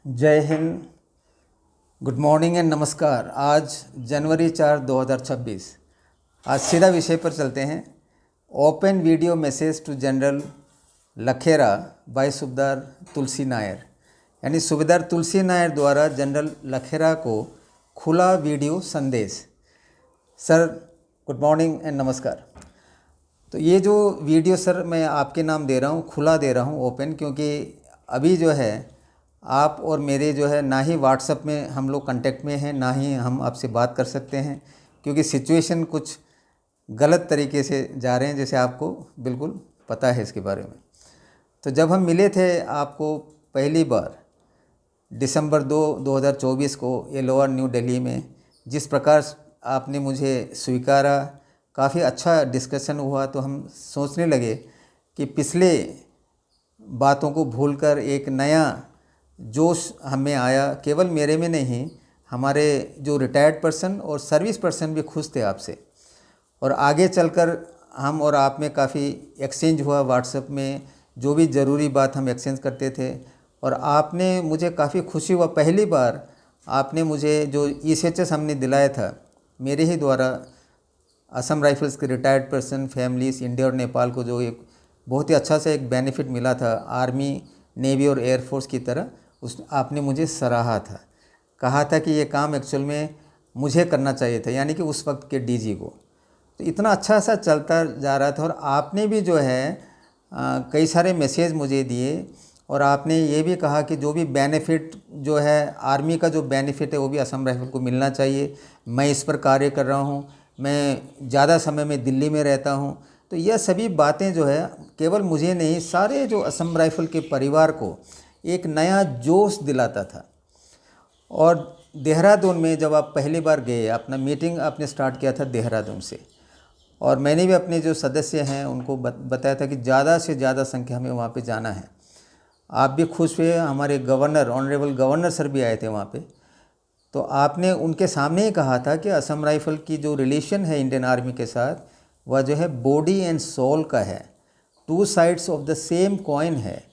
जय Hind. Good morning and नमस्कार। आज जनवरी 4 2026। आज सीधा विषय पर चलते हैं। Open video message to general Lakhera by Subedar Tulsi Nair, यानी सूबेदार तुलसी नायर द्वारा जनरल लखेरा को खुला वीडियो संदेश। सर गुड मॉर्निंग एंड नमस्कार। तो ये जो वीडियो सर मैं आपके नाम दे रहा हूँ, खुला दे रहा हूँ, ओपन, क्योंकि अभी जो है आप और मेरे जो है ना ही व्हाट्सएप में हम लोग कांटेक्ट में हैं, ना ही हम आपसे बात कर सकते हैं, क्योंकि सिचुएशन कुछ गलत तरीके से जा रहे हैं, जैसे आपको बिल्कुल पता है इसके बारे में। तो जब हम मिले थे आपको पहली बार दिसंबर 2 2024 को एलोअर न्यू दिल्ली में, जिस प्रकार आपने मुझे स्वीकारा, काफ़ी अच्छा डिस्कशन हुआ। तो हम सोचने लगे कि पिछले बातों को भूलकर एक नया जोश हमें आया। केवल मेरे में नहीं, हमारे जो रिटायर्ड पर्सन और सर्विस पर्सन भी खुश थे आपसे, और आगे चलकर हम और आप में काफ़ी एक्सचेंज हुआ व्हाट्सएप में, जो भी ज़रूरी बात हम एक्सचेंज करते थे। और आपने मुझे काफ़ी खुशी हुआ, पहली बार आपने मुझे जो ECHS हमने दिलाया था मेरे ही द्वारा, असम राइफल्स के रिटायर्ड पर्सन फैमिलीज इंडिया और नेपाल को जो एक बहुत ही अच्छा सा एक बेनिफिट मिला था, आर्मी नेवी और एयरफोर्स की तरह, उस आपने मुझे सराहा था, कहा था कि ये काम एक्चुअल में मुझे करना चाहिए था, यानी कि उस वक्त के DG को। तो इतना अच्छा सा चलता जा रहा था। और आपने भी जो है कई सारे मैसेज मुझे दिए, और आपने ये भी कहा कि जो भी बेनिफिट जो है आर्मी का, जो बेनिफिट है वो भी असम राइफल को मिलना चाहिए। मैं इस पर कार्य कर रहा हूँ, मैं ज़्यादा समय में दिल्ली में रहता हूँ। तो यह सभी बातें जो है केवल मुझे नहीं, सारे जो असम राइफल के परिवार को एक नया जोश दिलाता था। और देहरादून में जब आप पहली बार गए, अपना मीटिंग आपने स्टार्ट किया था देहरादून से, और मैंने भी अपने जो सदस्य हैं उनको बताया था कि ज़्यादा से ज़्यादा संख्या में वहाँ पे जाना है। आप भी खुश हुए, हमारे गवर्नर, ऑनरेबल गवर्नर सर भी आए थे वहाँ पे। तो आपने उनके सामने ही कहा था कि असम राइफल की जो रिलेशन है इंडियन आर्मी के साथ, वह जो है बॉडी एंड सोल का है, two sides of the same coin है,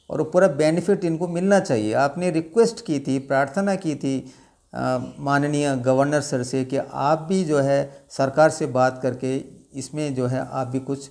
और पूरा बेनिफिट इनको मिलना चाहिए। आपने रिक्वेस्ट की थी, प्रार्थना की थी माननीय गवर्नर सर से कि आप भी जो है सरकार से बात करके इसमें जो है आप भी कुछ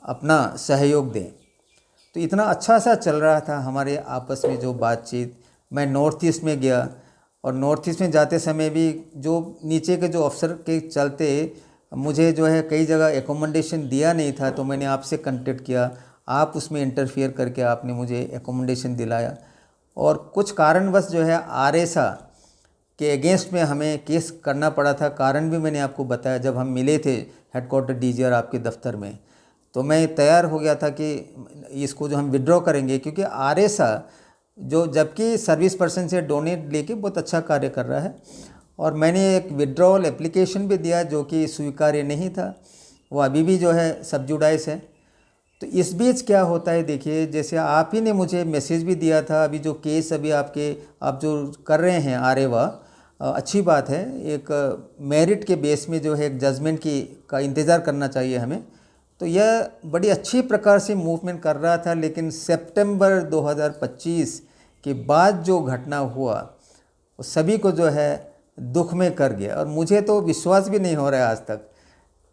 अपना सहयोग दें। तो इतना अच्छा सा चल रहा था हमारे आपस में जो बातचीत। मैं नॉर्थ ईस्ट में गया, और नॉर्थ ईस्ट में जाते समय भी जो नीचे के जो अफसर के चलते मुझे जो है कई जगह एकोमोडेशन दिया नहीं था, तो मैंने आपसे कांटेक्ट किया, आप उसमें इंटरफियर करके आपने मुझे एकोमोडेशन दिलाया। और कुछ कारणवश जो है आरएसA के अगेंस्ट में हमें केस करना पड़ा था, कारण भी मैंने आपको बताया जब हम मिले थे हेडक्वार्टर DGR आपके दफ्तर में। तो मैं तैयार हो गया था कि इसको जो हम विड्रॉ करेंगे, क्योंकि आरएसA जो जबकि सर्विस पर्सन से डोनेट लेके बहुत अच्छा कार्य कर रहा है। और मैंने एक विड्रॉल एप्लीकेशन भी दिया जो कि स्वीकार्य नहीं था, वो अभी भी जो है सब जुडाइस है। तो इस बीच क्या होता है, देखिए, जैसे आप ही ने मुझे मैसेज भी दिया था, अभी जो केस अभी आप जो कर रहे हैं आरेवा, अच्छी बात है। एक मेरिट के बेस में जो है एक जजमेंट का इंतज़ार करना चाहिए हमें। तो यह बड़ी अच्छी प्रकार से मूवमेंट कर रहा था, लेकिन सितंबर 2025 के बाद जो घटना हुआ वो सभी को जो है दुख में कर गया। और मुझे तो विश्वास भी नहीं हो रहा है आज तक।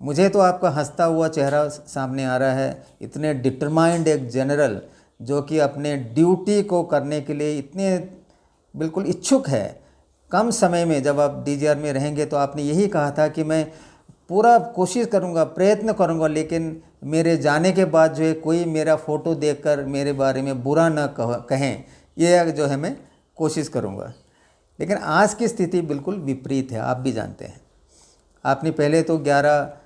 मुझे तो आपका हंसता हुआ चेहरा सामने आ रहा है, इतने डिटरमाइंड एक जनरल जो कि अपने ड्यूटी को करने के लिए इतने बिल्कुल इच्छुक है। कम समय में जब आप DGR में रहेंगे, तो आपने यही कहा था कि मैं पूरा कोशिश करूंगा, प्रयत्न करूंगा, लेकिन मेरे जाने के बाद जो है कोई मेरा फ़ोटो देखकर मेरे बारे में बुरा न कहें, ये जो है मैं कोशिश करूंगा। लेकिन आज की स्थिति बिल्कुल विपरीत है, आप भी जानते हैं। आपने पहले तो 11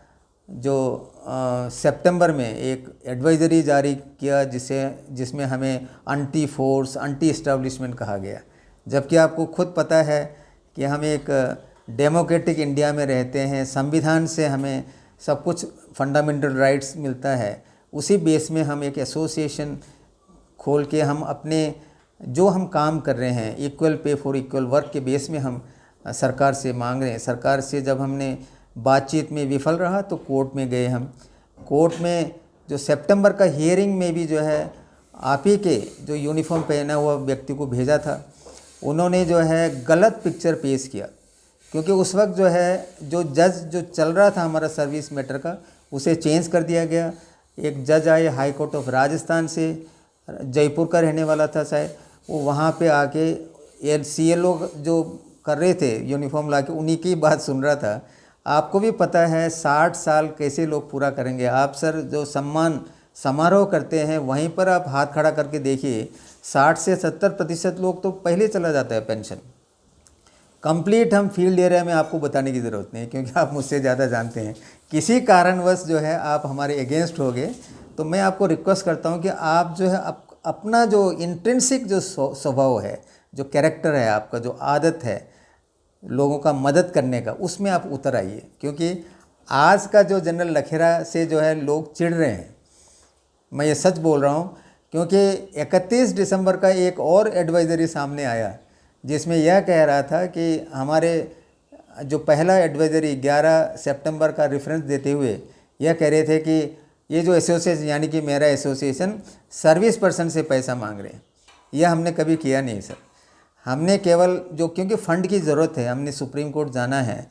सितंबर में एक एडवाइजरी जारी किया जिसमें हमें एंटी फोर्स, एंटी इस्टेब्लिशमेंट कहा गया, जबकि आपको खुद पता है कि हम एक डेमोक्रेटिक इंडिया में रहते हैं, संविधान से हमें सब कुछ फंडामेंटल राइट्स मिलता है। उसी बेस में हम एक एसोसिएशन खोल के हम अपने जो हम काम कर रहे हैं equal pay for equal work के बेस में हम सरकार से मांग रहे हैं। सरकार से जब हमने बातचीत में विफल रहा तो कोर्ट में गए हम। कोर्ट में जो सितंबर का हियरिंग में भी जो है आप ही के जो यूनिफॉर्म पहना हुआ व्यक्ति को भेजा था, उन्होंने जो है गलत पिक्चर पेश किया, क्योंकि उस वक्त जो है जो जज जो चल रहा था हमारा सर्विस मैटर का, उसे चेंज कर दिया गया। एक जज आए हाई कोर्ट ऑफ राजस्थान से, जयपुर का रहने वाला था शायद, वो वहाँ पे आके CLO जो कर रहे थे यूनिफॉर्म ला के, उन्हीं की बात सुन रहा था। आपको भी पता है 60 साल कैसे लोग पूरा करेंगे। आप सर जो सम्मान समारोह करते हैं वहीं पर आप हाथ खड़ा करके देखिए, 60 से 70% लोग तो पहले चला जाता है पेंशन। कंप्लीट हम फील्ड एरिया में आपको बताने की ज़रूरत नहीं है, क्योंकि आप मुझसे ज़्यादा जानते हैं। किसी कारणवश जो है आप हमारे अगेंस्ट हो गए, तो मैं आपको रिक्वेस्ट करता हूं कि आप जो है अपना जो इंट्रिंसिक जो स्वभाव है, जो कैरेक्टर है आपका, जो आदत है लोगों का मदद करने का, उसमें आप उतर आइए। क्योंकि आज का जो जनरल लखेरा से जो है लोग चिढ़ रहे हैं, मैं ये सच बोल रहा हूँ। क्योंकि 31 दिसंबर का एक और एडवाइज़री सामने आया, जिसमें यह कह रहा था कि हमारे जो पहला एडवाइज़री 11 सितंबर का रेफरेंस देते हुए यह कह रहे थे कि ये जो एसोसिएशन यानी कि मेरा एसोसिएशन सर्विस पर्सन से पैसा मांग रहे हैं। यह हमने कभी किया नहीं सर। हमने केवल जो, क्योंकि फ़ंड की ज़रूरत है, हमने सुप्रीम कोर्ट जाना है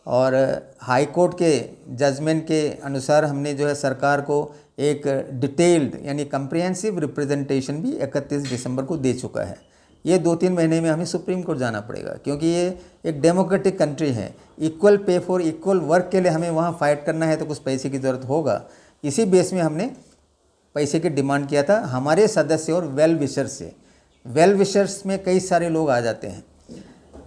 और हाई कोर्ट के जजमेंट के अनुसार हमने जो है सरकार को एक डिटेल्ड यानी कम्प्रिहेंसिव रिप्रेजेंटेशन भी 31 दिसंबर को दे चुका है। ये 2-3 महीने में हमें सुप्रीम कोर्ट जाना पड़ेगा, क्योंकि ये एक डेमोक्रेटिक कंट्री है। Equal pay for equal work के लिए हमें वहाँ फाइट करना है, तो कुछ पैसे की ज़रूरत होगा। इसी बेस में हमने पैसे की डिमांड किया था हमारे सदस्य और वेल विशर्स से। वेल विशर्स में कई सारे लोग आ जाते हैं,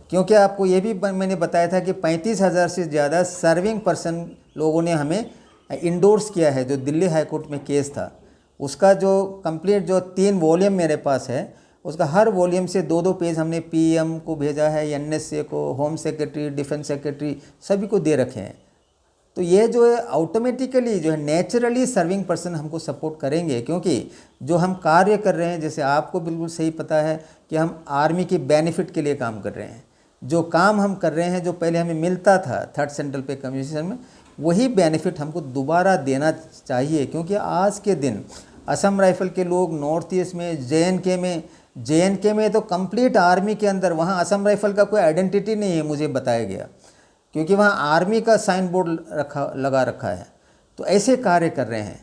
क्योंकि आपको ये भी मैंने बताया था कि 35,000 से ज़्यादा सर्विंग पर्सन लोगों ने हमें इंडोर्स किया है। जो दिल्ली हाई कोर्ट में केस था, उसका जो कंप्लीट जो 3 वॉल्यूम मेरे पास है, उसका हर वॉल्यूम से 2-2 पेज हमने PM को भेजा है, NSA को, होम सेक्रेटरी, डिफेंस सेक्रेटरी, सभी को दे रखे हैं। तो ये जो है ऑटोमेटिकली जो है नेचुरली सर्विंग पर्सन हमको सपोर्ट करेंगे, क्योंकि जो हम कार्य कर रहे हैं, जैसे आपको बिल्कुल सही पता है कि हम आर्मी की बेनिफिट के लिए काम कर रहे हैं। जो काम हम कर रहे हैं, जो पहले हमें मिलता था 3rd सेंट्रल पे कमीशन में, वही बेनिफिट हमको दोबारा देना चाहिए। क्योंकि आज के दिन असम राइफल के लोग नॉर्थ ईस्ट में, JNK में तो कंप्लीट आर्मी के अंदर, वहाँ असम राइफल का कोई आइडेंटिटी नहीं है, मुझे बताया गया, क्योंकि वहाँ आर्मी का साइन बोर्ड लगा रखा है। तो ऐसे कार्य कर रहे हैं।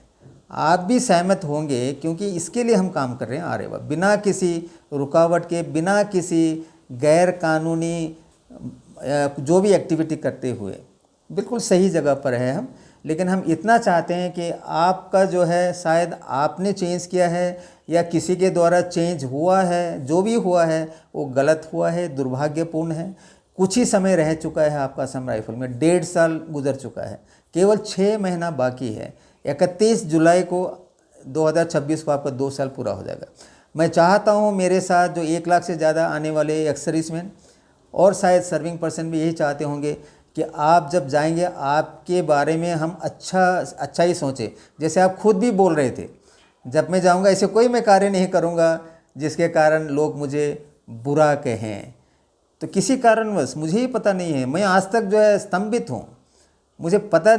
आप भी सहमत होंगे, क्योंकि इसके लिए हम काम कर रहे हैं आर्यवा, बिना किसी रुकावट के, बिना किसी गैर कानूनी जो भी एक्टिविटी करते हुए बिल्कुल सही जगह पर है हम। लेकिन हम इतना चाहते हैं कि आपका जो है, शायद आपने चेंज किया है या किसी के द्वारा चेंज हुआ है, जो भी हुआ है वो गलत हुआ है, दुर्भाग्यपूर्ण है। कुछ ही समय रह चुका है आपका असम राइफल में, 1.5 साल गुजर चुका है, केवल 6 महीना बाकी है। 31 जुलाई को 2026 को आपका 2 साल पूरा हो जाएगा। मैं चाहता हूँ मेरे साथ जो 1 लाख से ज़्यादा आने वाले एक्स सर्विसमैन और शायद सर्विंग पर्सन भी यही चाहते होंगे कि आप जब जाएंगे, आपके बारे में हम अच्छा ही सोचें। जैसे आप खुद भी बोल रहे थे, जब मैं जाऊंगा ऐसे कोई मैं कार्य नहीं करूंगा जिसके कारण लोग मुझे बुरा कहें। तो किसी कारणवश, मुझे ही पता नहीं है, मैं आज तक जो है स्तंभित हूँ। मुझे पता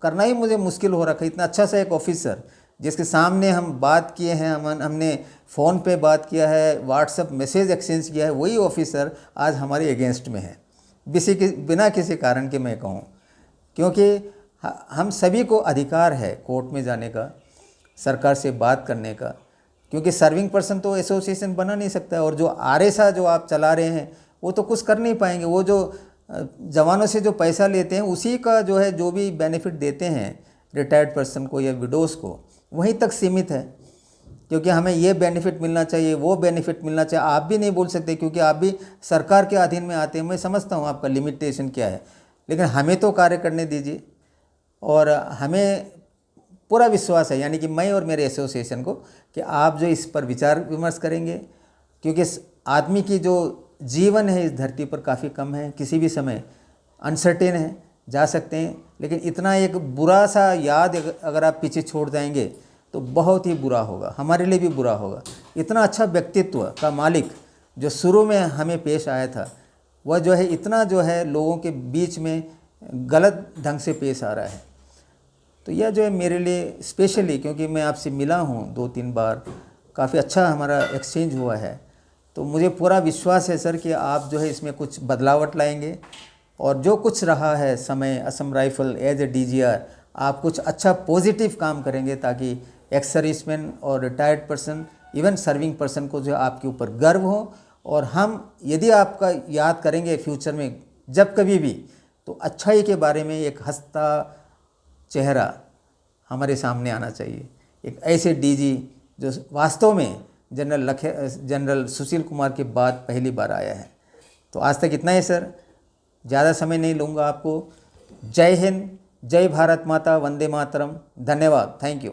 करना ही मुझे मुश्किल हो रखा है। इतना अच्छा सा एक ऑफिसर जिसके सामने हम बात किए हैं, हमने फ़ोन पे बात किया है, व्हाट्सएप मैसेज एक्सचेंज किया है, वही ऑफिसर आज हमारे अगेंस्ट में है, बिना किसी कारण के मैं कहूँ। क्योंकि हम सभी को अधिकार है कोर्ट में जाने का, सरकार से बात करने का, क्योंकि सर्विंग पर्सन तो एसोसिएशन बना नहीं सकता। और जो RSA जो आप चला रहे हैं वो तो कुछ कर नहीं पाएंगे। वो जो जवानों से जो पैसा लेते हैं उसी का जो है, जो भी बेनिफिट देते हैं रिटायर्ड पर्सन को या विडोज़ को, वहीं तक सीमित है। क्योंकि हमें ये बेनिफिट मिलना चाहिए, वो बेनिफिट मिलना चाहिए, आप भी नहीं बोल सकते, क्योंकि आप भी सरकार के अधीन में आते हैं। मैं समझता हूँ आपका लिमिटेशन क्या है, लेकिन हमें तो कार्य करने दीजिए। और हमें पूरा विश्वास है, यानी कि मैं और मेरे एसोसिएशन को, कि आप जो इस पर विचार विमर्श करेंगे। क्योंकि आदमी की जो जीवन है इस धरती पर काफ़ी कम है, किसी भी समय अनसर्टेन है, जा सकते हैं। लेकिन इतना एक बुरा सा याद अगर आप पीछे छोड़ जाएंगे तो बहुत ही बुरा होगा, हमारे लिए भी बुरा होगा। इतना अच्छा व्यक्तित्व का मालिक जो शुरू में हमें पेश आया था, वह जो है इतना जो है लोगों के बीच में गलत ढंग से पेश आ रहा है। तो यह जो है मेरे लिए स्पेशली, क्योंकि मैं आपसे मिला हूँ 2-3 बार, काफ़ी अच्छा हमारा एक्सचेंज हुआ है, तो मुझे पूरा विश्वास है सर कि आप जो है इसमें कुछ बदलावट लाएंगे और जो कुछ रहा है समय Assam rifle as a DGR आप कुछ अच्छा पॉजिटिव काम करेंगे ताकि एक्स सर्विसमैन और retired person even serving person को जो आपके ऊपर गर्व हो। और हम यदि आपका याद करेंगे फ्यूचर में जब कभी भी, तो अच्छाई के बारे में एक हंसता चेहरा हमारे सामने आना चाहिए। एक ऐसे DG जो वास्तव में जनरल सुशील कुमार के बाद पहली बार आया है। तो आज तक इतना ही सर, ज़्यादा समय नहीं लूँगा आपको। जय हिंद, जय भारत माता, वंदे मातरम। धन्यवाद, थैंक यू।